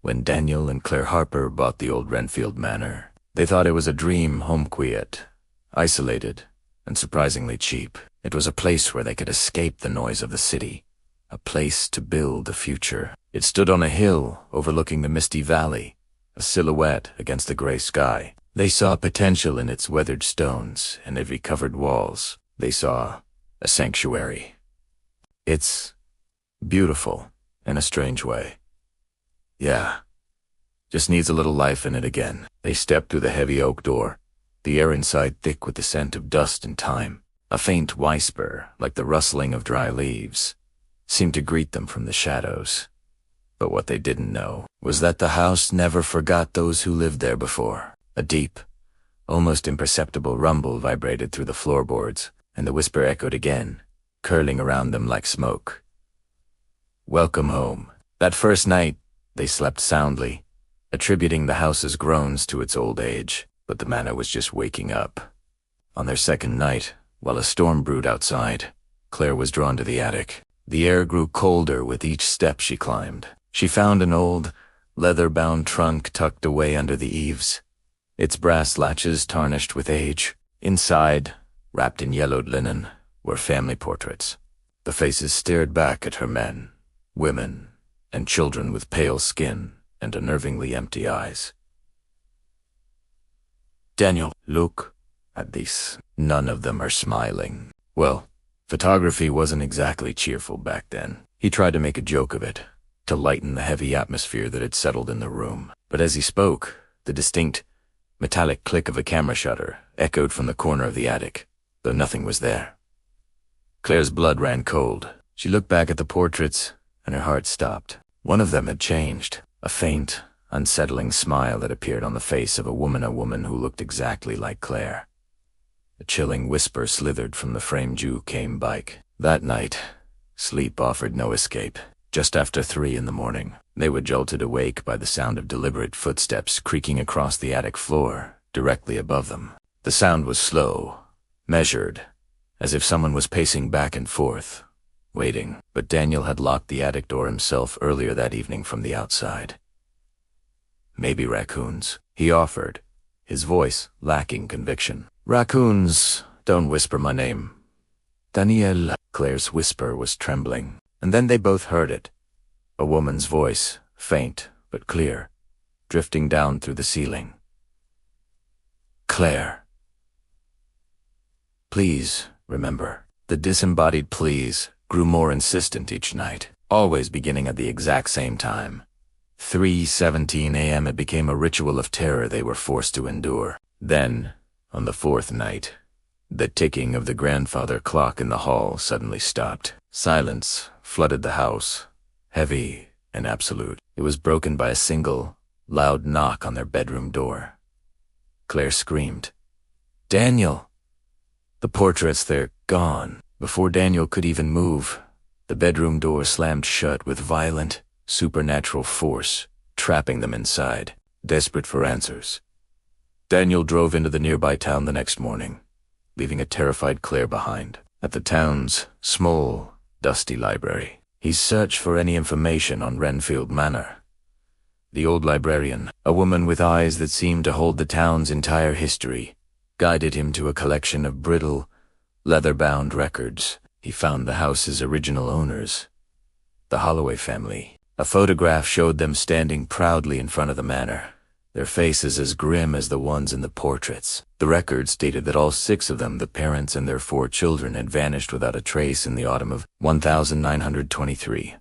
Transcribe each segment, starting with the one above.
when Daniel and Claire Harper bought the old Wrenfield Manor. They thought it was a dream home quiet, isolated, and surprisingly cheap. It was a place where they could escape the noise of the city, a place to build a future. It stood on a hill overlooking the misty valley, a silhouette against the gray sky. They saw potential in its weathered stones and ivy-covered walls. They saw a sanctuary. It's beautiful in a strange way. Yeah, just needs a little life in it again. They stepped through the heavy oak door, the air inside thick with the scent of dust and time. A faint whisper, like the rustling of dry leaves, seemed to greet them from the shadows. But what they didn't know was that the house never forgot those who lived there before. A deep, almost imperceptible rumble vibrated through the floorboards, and the whisper echoed again, curling around them like smoke. Welcome home. That first night, they slept soundly, attributing the house's groans to its old age, but the manor was just waking up. On their second night, while a storm brewed outside, Claire was drawn to the attic. The air grew colder with each step she climbed. She found an old, leather-bound trunk tucked away under the eaves, its brass latches tarnished with age. Inside, wrapped in yellowed linen, were family portraits. The faces stared back at her men, women, and children with pale skin and unnervingly empty eyes. Daniel, look at these. None of them are smiling. Well, photography wasn't exactly cheerful back then. He tried to make a joke of it, to lighten the heavy atmosphere that had settled in the room. But as he spoke, the distinct, metallic click of a camera shutter echoed from the corner of the attic, though nothing was there. Claire's blood ran cold. She looked back at the portraits, and her heart stopped. One of them had changed. A faint, unsettling smile had appeared on the face of a woman who looked exactly like Claire. A chilling whisper slithered from the framed Jew-came bike. That night, sleep offered no escape. Just after 3 in the morning, they were jolted awake by the sound of deliberate footsteps creaking across the attic floor, directly above them. The sound was slow, measured, as if someone was pacing back and forth, waiting. But Daniel had locked the attic door himself earlier that evening from the outside. Maybe raccoons, he offered, his voice lacking conviction. Raccoons don't whisper my name. Daniel. Claire's whisper was trembling, and then they both heard it. A woman's voice, faint but clear, drifting down through the ceiling. Claire. Please, remember. The disembodied please grew more insistent each night, always beginning at the exact same time. 3:17 a.m. It became a ritual of terror they were forced to endure. Then, on the 4th night, the ticking of the grandfather clock in the hall suddenly stopped. Silence flooded the house, heavy and absolute. It was broken by a single, loud knock on their bedroom door. Claire screamed, "Daniel!" The portraits, they're gone. Before Daniel could even move, the bedroom door slammed shut with violent, supernatural force, trapping them inside, desperate for answers. Daniel drove into the nearby town the next morning, leaving a terrified Claire behind. At the town's small, dusty library, he searched for any information on Wrenfield Manor. The old librarian, a woman with eyes that seemed to hold the town's entire history, guided him to a collection of brittle, leather-bound records. He found the house's original owners, the Holloway family. A photograph showed them standing proudly in front of the manor, their faces as grim as the ones in the portraits. The records stated that all 6 of them, the parents and their 4 children, had vanished without a trace in the autumn of 1923.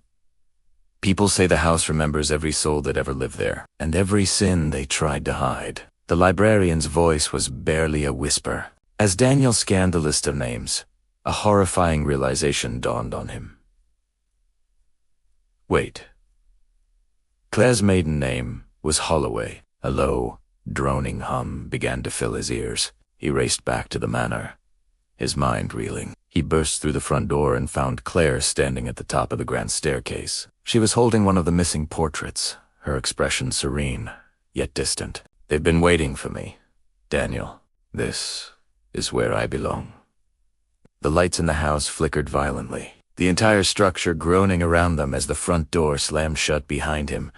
People say the house remembers every soul that ever lived there, and every sin they tried to hide. The librarian's voice was barely a whisper. As Daniel scanned the list of names, a horrifying realization dawned on him. Wait. Claire's maiden name was Holloway. A low, droning hum began to fill his ears. He raced back to the manor, his mind reeling. He burst through the front door and found Claire standing at the top of the grand staircase. She was holding one of the missing portraits, her expression serene, yet distant. "They've been waiting for me, Daniel. This is where I belong." The lights in the house flickered violently, the entire structure groaning around them as the front door slammed shut behind him,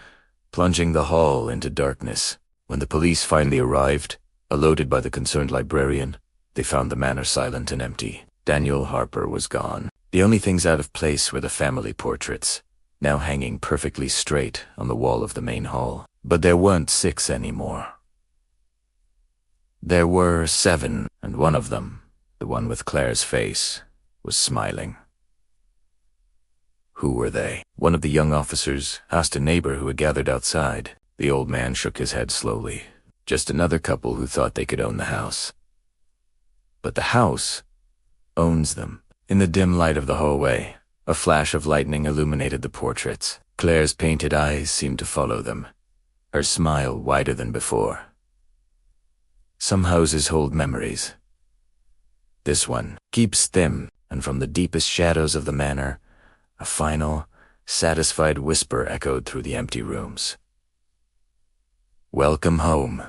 plunging the hall into darkness. When the police finally arrived, alerted by the concerned librarian, they found the manor silent and empty. Daniel Harper was gone. The only things out of place were the family portraits, now hanging perfectly straight on the wall of the main hall. But there weren't 6 anymore. There were 7, and one of them, the one with Claire's face, was smiling. Who were they? One of the young officers asked a neighbor who had gathered outside. The old man shook his head slowly. Just another couple who thought they could own the house. But the house owns them. In the dim light of the hallway, a flash of lightning illuminated the portraits. Claire's painted eyes seemed to follow them, her smile wider than before. Some houses hold memories. This one keeps them, and from the deepest shadows of the manor, a final, satisfied whisper echoed through the empty rooms. Welcome home.